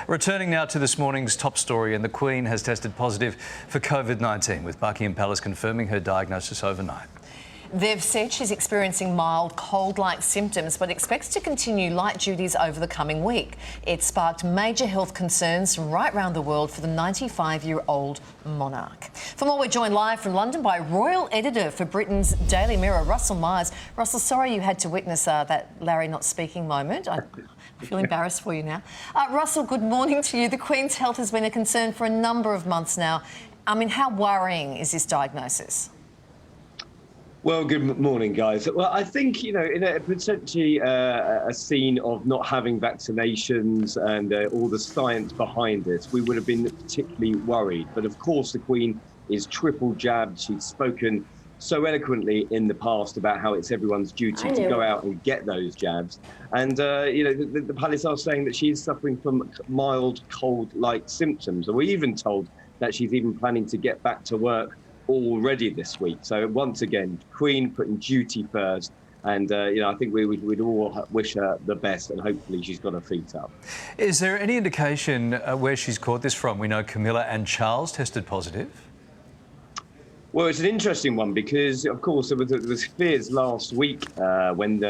Returning now to this morning's top story, and the Queen has tested positive for COVID-19, with Buckingham Palace confirming her diagnosis overnight. They've said she's experiencing mild cold-like symptoms but expects to continue light duties over the coming week. It sparked major health concerns from right around the world for the 95-year-old monarch. For more, we're joined live from London by royal editor for Britain's Daily Mirror, Russell Myers. Russell, sorry you had to witness that Larry not speaking moment. I feel embarrassed for you now. Russell, good morning to you. The Queen's health has been a concern for a number of months now. I mean, how worrying is this diagnosis? Well, good morning, guys. Well, I think, in a potentially a scene of not having vaccinations and all the science behind it, we would have been particularly worried. But of course, the Queen is triple jabbed. She's spoken so eloquently in the past about how it's everyone's duty to go out and get those jabs. And, the palace are saying that she's suffering from mild cold-like symptoms. And we're even told that she's even planning to get back to work already this week. So once again, Queen putting duty first, and I think we'd all wish her the best, and hopefully she's got her feet up. Is there any indication where she's caught this from? We know Camilla and Charles tested positive. Well, it's an interesting one because, of course, there was fears last week when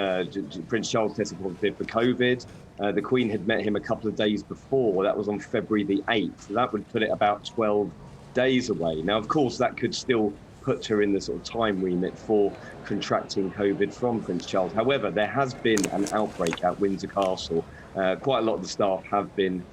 Prince Charles tested positive for COVID. The Queen had met him a couple of days before. That was on February the 8th. So that would put it about 12 days away. Now, of course, that could still put her in the sort of time remit for contracting COVID from Prince Charles. However, there has been an outbreak at Windsor Castle. Quite a lot of the staff have been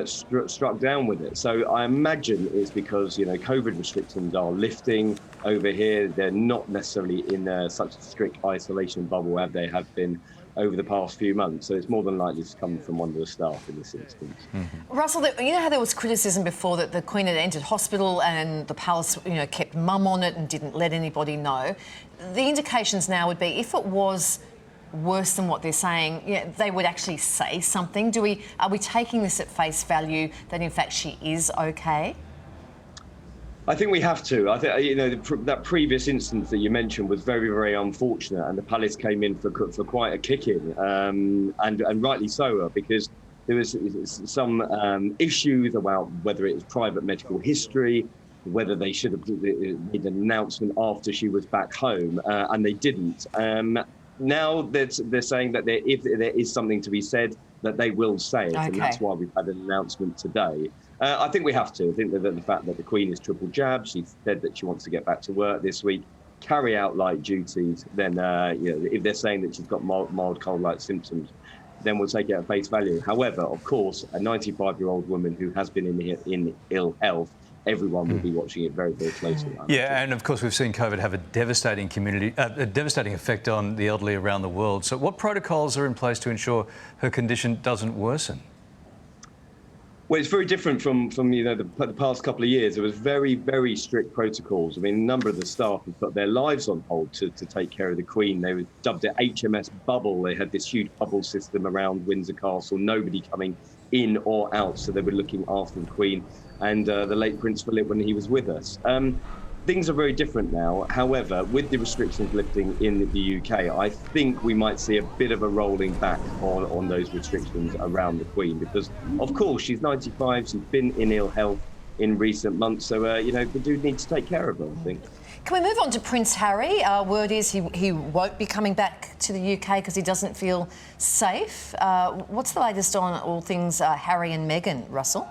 struck down with it. So I imagine it's because, COVID restrictions are lifting over here. They're not necessarily in such a strict isolation bubble as they have been over the past few months. So it's more than likely to come from one of the staff in this instance. Mm-hmm. Russell, you know how there was criticism before that the Queen had entered hospital and the palace, kept mum on it and didn't let anybody know. The indications now would be if it was worse than what they're saying, they would actually say something. Are we taking this at face value that in fact she is okay? I think we have to. I think that previous instance that you mentioned was very, very unfortunate, and the palace came in for quite a kicking, and rightly so, because there was some issues about whether it was private medical history, whether they should have made an announcement after she was back home, and they didn't. Now they're saying that if there is something to be said, that they will say it, and that's why we've had an announcement today. I think we have to. I think that the fact that the Queen is triple jabbed, she said that she wants to get back to work this week, carry out light duties, then if they're saying that she's got mild cold-like symptoms, then we'll take it at face value. However, of course, a 95-year-old woman who has been in ill health, everyone will be watching it very, very closely. Yeah, and of course we've seen COVID have a devastating effect on the elderly around the world. So what protocols are in place to ensure her condition doesn't worsen? Well, it's very different from the past couple of years. There was very, very strict protocols. I mean, a number of the staff have put their lives on hold to take care of the Queen. They dubbed it HMS Bubble. They had this huge bubble system around Windsor Castle, nobody coming in or out. So they were looking after the Queen and the late Prince Philip when he was with us. Things are very different now. However, with the restrictions lifting in the UK, I think we might see a bit of a rolling back on those restrictions around the Queen, because, of course, she's 95, she's been in ill health in recent months, so, we do need to take care of her, I think. Can we move on to Prince Harry? Word is he won't be coming back to the UK because he doesn't feel safe. What's the latest on all things Harry and Meghan, Russell?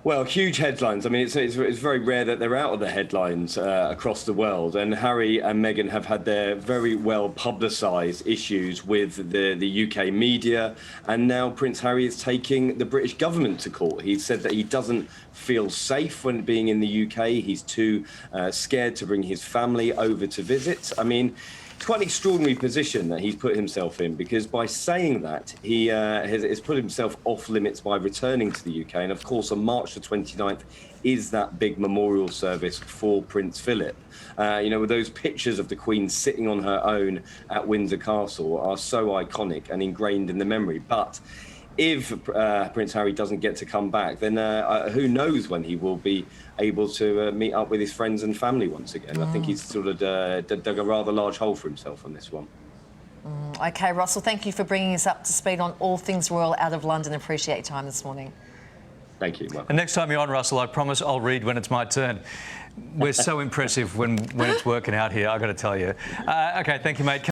Well, huge headlines. I mean, it's very rare that they're out of the headlines across the world. And Harry and Meghan have had their very well publicised issues with the UK media. And now Prince Harry is taking the British government to court. He said that he doesn't feel safe when being in the UK. He's too scared to bring his family over to visit. I mean, it's quite an extraordinary position that he's put himself in, because by saying that, he has put himself off limits by returning to the UK. And of course, on March the 29th is that big memorial service for Prince Philip. With those pictures of the Queen sitting on her own at Windsor Castle are so iconic and ingrained in the memory. But if Prince Harry doesn't get to come back, then who knows when he will be able to meet up with his friends and family once again. I think he's sort of dug a rather large hole for himself on this one. OK, Russell, thank you for bringing us up to speed on all things royal out of London. Appreciate your time this morning. Thank you, Mark. And next time you're on, Russell, I promise I'll read when it's my turn. We're so impressive when it's working out here, I've got to tell you. OK, thank you, mate.